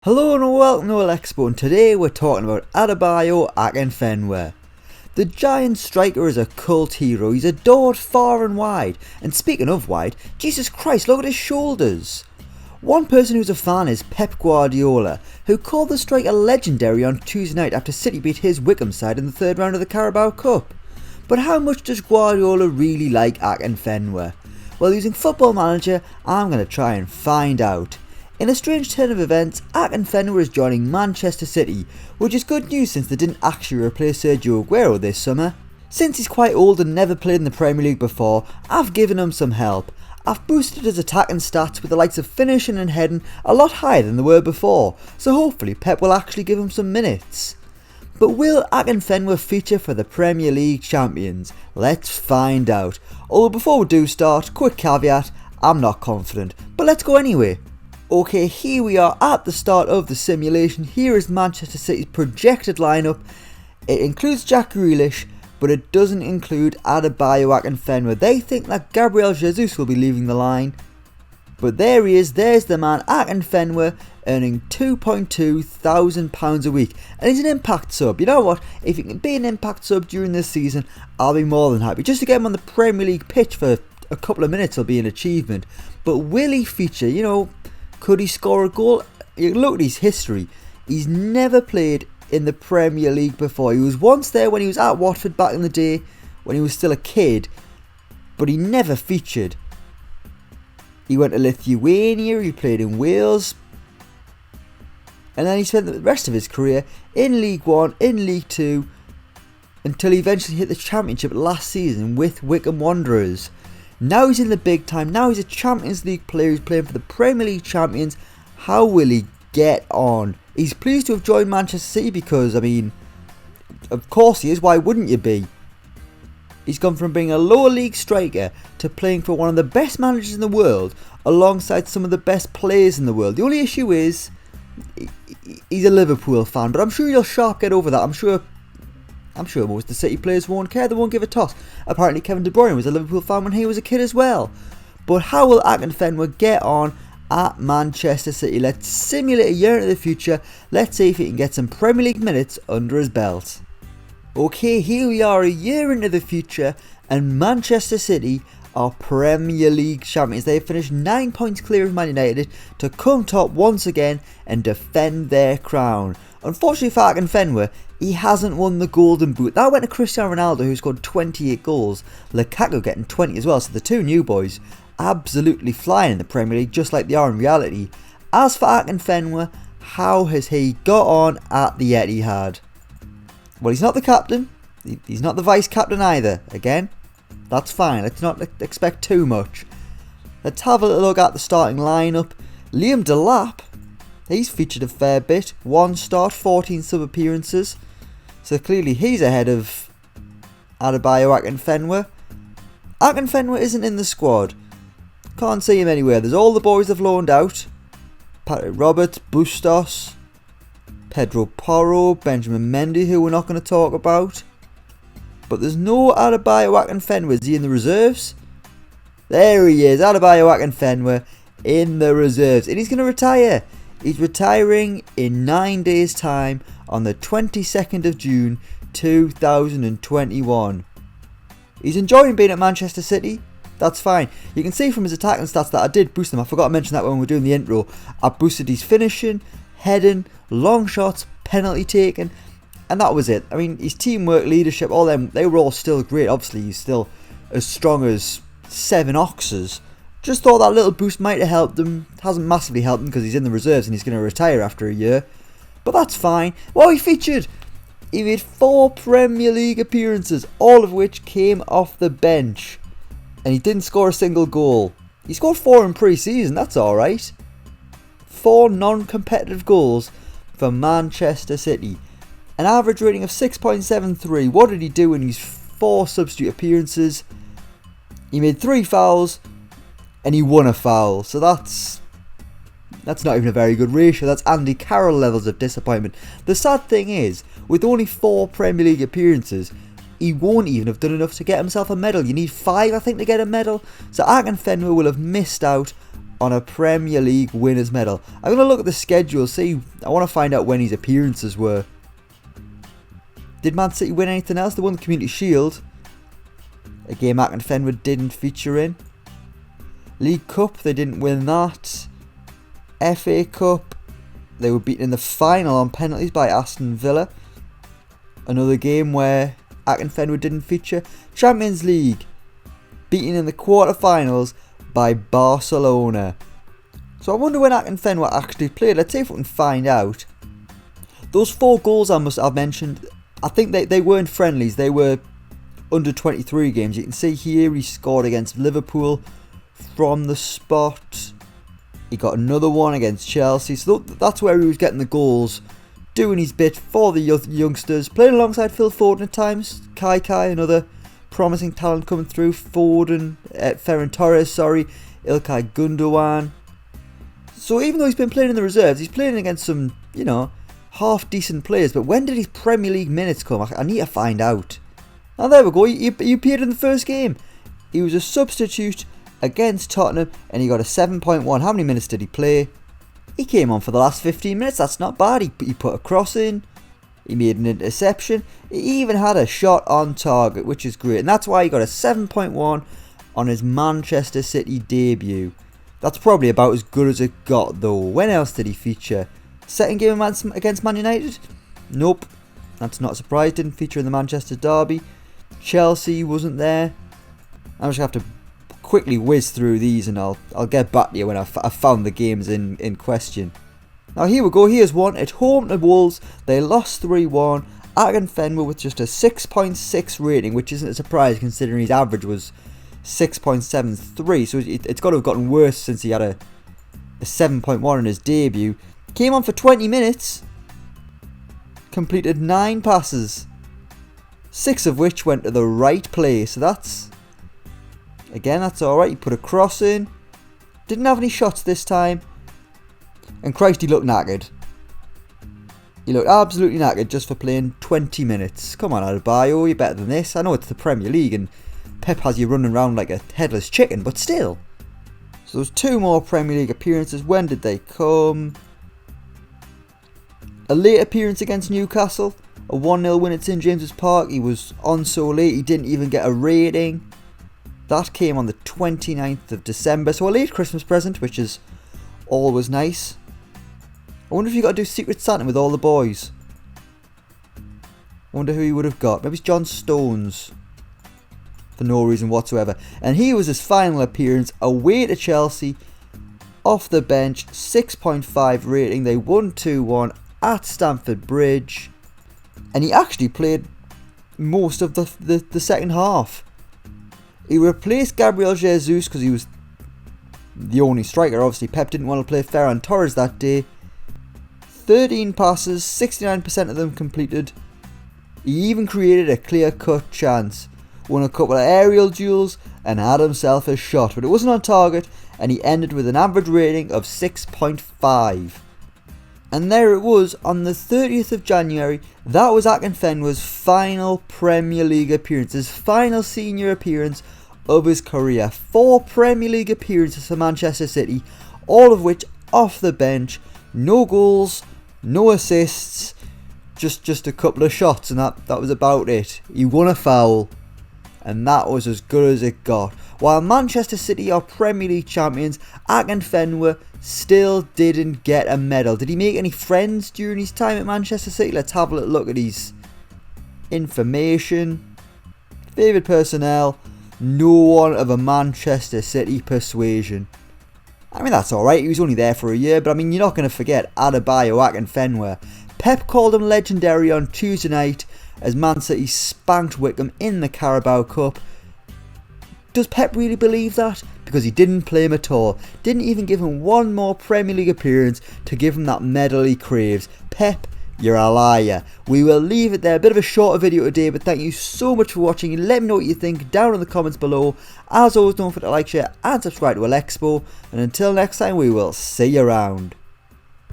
Hello and welcome to Elecspo, and today we're talking about Adebayo Akinfenwa. The giant striker is a cult hero. He's adored far and wide. And speaking of wide, Jesus Christ, look at his shoulders. One person who's a fan is Pep Guardiola, who called the striker legendary on Tuesday night after City beat his Wycombe side in the third round of the Carabao Cup. But how much does Guardiola really like Akinfenwa? Well, using Football Manager, I'm going to try and find out. In a strange turn of events, Akinfenwa is joining Manchester City, which is good news since they didn't actually replace Sergio Aguero this summer. Since he's quite old and never played in the Premier League before, I've given him some help. I've boosted his attacking stats with the likes of finishing and heading a lot higher than they were before, so hopefully Pep will actually give him some minutes. But will Akinfenwa feature for the Premier League champions? Let's find out. Although before we do start, quick caveat, I'm not confident, but let's go anyway. Okay, here we are at the start of the simulation. Here is Manchester City's projected lineup. It includes Jack Grealish, but it doesn't include Adebayo Akinfenwa. They think that Gabriel Jesus will be leaving the line. But there he is, there's the man, Akinfenwa, earning £2,200 a week. And he's an impact sub. You know what? If he can be an impact sub during this season, I'll be more than happy. Just to get him on the Premier League pitch for a couple of minutes will be an achievement. But will he feature, could he score a goal? You look at his history. He's never played in the Premier League before. He was once there when he was at Watford back in the day, when he was still a kid, but he never featured. He went to Lithuania, he played in Wales, and then he spent the rest of his career in League One, in League Two, until he eventually hit the Championship last season with Wycombe Wanderers. Now he's in the big time. Now he's a Champions League player who's playing for the Premier League champions. How will he get on? He's pleased to have joined Manchester City because, of course he is. Why wouldn't you be? He's gone from being a lower league striker to playing for one of the best managers in the world alongside some of the best players in the world. The only issue is he's a Liverpool fan, but I'm sure he'll sharp get over that. I'm sure most of the City players won't care, they won't give a toss. Apparently Kevin De Bruyne was a Liverpool fan when he was a kid as well. But how will Akinfenwa get on at Manchester City? Let's simulate a year into the future. Let's see if he can get some Premier League minutes under his belt. Okay, here we are a year into the future and Manchester City are Premier League champions. They have finished 9 points clear of Man United to come top once again and defend their crown. Unfortunately for Akinfenwa, he hasn't won the Golden Boot. That went to Cristiano Ronaldo, who scored 28 goals. Lukaku getting 20 as well, so the two new boys absolutely flying in the Premier League, just like they are in reality. As for Akinfenwa, how has he got on at the Etihad? Well, he's not the captain. He's not the vice captain either. Again, that's fine. Let's not expect too much. Let's have a look at the starting lineup. Liam Delap, he's featured a fair bit. 1 start, 14 sub appearances. So clearly he's ahead of Adebayo Akinfenwa. Akinfenwa isn't in the squad. Can't see him anywhere. There's all the boys have loaned out. Patrick Roberts, Bustos, Pedro Porro, Benjamin Mendy, who we're not going to talk about. But there's no Adebayo Akinfenwa. Is he in the reserves? There he is, Adebayo Akinfenwa in the reserves. And he's going to retire. He's retiring in 9 days' time on the 22nd of June 2021. He's enjoying being at Manchester City. That's fine. You can see from his attacking stats that I did boost them. I forgot to mention that when we were doing the intro. I boosted his finishing, heading, long shots, penalty taking, and that was it. His teamwork, leadership, all them, they were all still great. Obviously, he's still as strong as 7 oxes. Just thought that little boost might have helped him. Hasn't massively helped him because he's in the reserves and he's going to retire after a year. But that's fine. Well, he featured. He made 4 Premier League appearances, all of which came off the bench. And he didn't score a single goal. He scored 4 in pre-season, that's alright. 4 non-competitive goals for Manchester City. An average rating of 6.73. What did he do in his 4 substitute appearances? He made 3 fouls. And he won a foul, so that's not even a very good ratio. That's Andy Carroll levels of disappointment. The sad thing is, with only 4 Premier League appearances, he won't even have done enough to get himself a medal. You need 5, I think, to get a medal. So Akinfenwa will have missed out on a Premier League winners medal. I'm going to look at the schedule, I want to find out when his appearances were. Did Man City win anything else? They won the Community Shield, a game Akinfenwa didn't feature in. League Cup, they didn't win that. FA Cup, they were beaten in the final on penalties by Aston Villa. Another game where Akinfenwa didn't feature. Champions League, beaten in the quarterfinals by Barcelona. So I wonder when Akinfenwa actually played. Let's see if we can find out. Those 4 goals I've mentioned, I think they weren't friendlies. They were under 23 games. You can see here he scored against Liverpool from the spot. He got another one against Chelsea. So that's where he was getting the goals, doing his bit for the youngsters, playing alongside Phil Foden at times. Kai, another promising talent coming through. Foden, Ferran Torres, Ilkay Gundogan. So even though he's been playing in the reserves, he's playing against some, half decent players. But when did his Premier League minutes come? I need to find out. Now there we go, he appeared in the first game. He was a substitute against Tottenham and he got a 7.1. How many minutes did he play? He came on for the last 15 minutes. That's not bad. He put a cross in. He made an interception. He even had a shot on target, which is great. And that's why he got a 7.1 on his Manchester City debut. That's probably about as good as it got though. When else did he feature? Second game against Man United? Nope. That's not a surprise. Didn't feature in the Manchester derby. Chelsea wasn't there. I'm just going to have to quickly whiz through these and I'll get back to you when I've found the games in question. Now here we go, here's one. At home to Wolves, they lost 3-1. Akinfenwa with just a 6.6 rating, which isn't a surprise considering his average was 6.73, so it's got to have gotten worse since he had a 7.1 in his debut. Came on for 20 minutes, completed 9 passes, 6 of which went to the right place, so that's alright. He put a cross in, didn't have any shots this time, and Christ, he looked knackered. He looked absolutely knackered just for playing 20 minutes. Come on, Adebayo, you're better than this. I know it's the Premier League and Pep has you running around like a headless chicken, but still. So there's 2 more Premier League appearances. When did they come? A late appearance against Newcastle, a 1-0 win at St James's Park. He was on so late he didn't even get a rating. That came on the 29th of December, so a late Christmas present, which is always nice. I wonder if you got to do Secret Santa with all the boys. I wonder who he would have got. Maybe it's John Stones. For no reason whatsoever. And here was his final appearance away to Chelsea. Off the bench, 6.5 rating. They won 2-1 at Stamford Bridge. And he actually played most of the second half. He replaced Gabriel Jesus because he was the only striker. Obviously, Pep didn't want to play Ferran Torres that day. 13 passes, 69% of them completed. He even created a clear-cut chance. Won a couple of aerial duels and had himself a shot, but it wasn't on target, and he ended with an average rating of 6.5. And there it was on the 30th of January. That was Akinfenwa's final Premier League appearance, his final senior appearance of his career. 4 Premier League appearances for Manchester City, all of which off the bench. No goals, no assists, just a couple of shots, and that was about it. He won a foul, and that was as good as it got. While Manchester City are Premier League champions, Akinfenwa still didn't get a medal. Did he make any friends during his time at Manchester City? Let's have a little look at his information. Favourite personnel, no one of a Manchester City persuasion. I mean, that's alright, he was only there for a year, but I mean, you're not going to forget Adebayo Akinfenwa. Pep called him legendary on Tuesday night as Man City spanked Wycombe in the Carabao Cup. Does Pep really believe that? Because he didn't play him at all. Didn't even give him one more Premier League appearance to give him that medal he craves. Pep, you're a liar. We will leave it there. A bit of a shorter video today, but thank you so much for watching. Let me know what you think down in the comments below. As always, don't forget to like, share and subscribe to Elecspo. And until next time, we will see you around.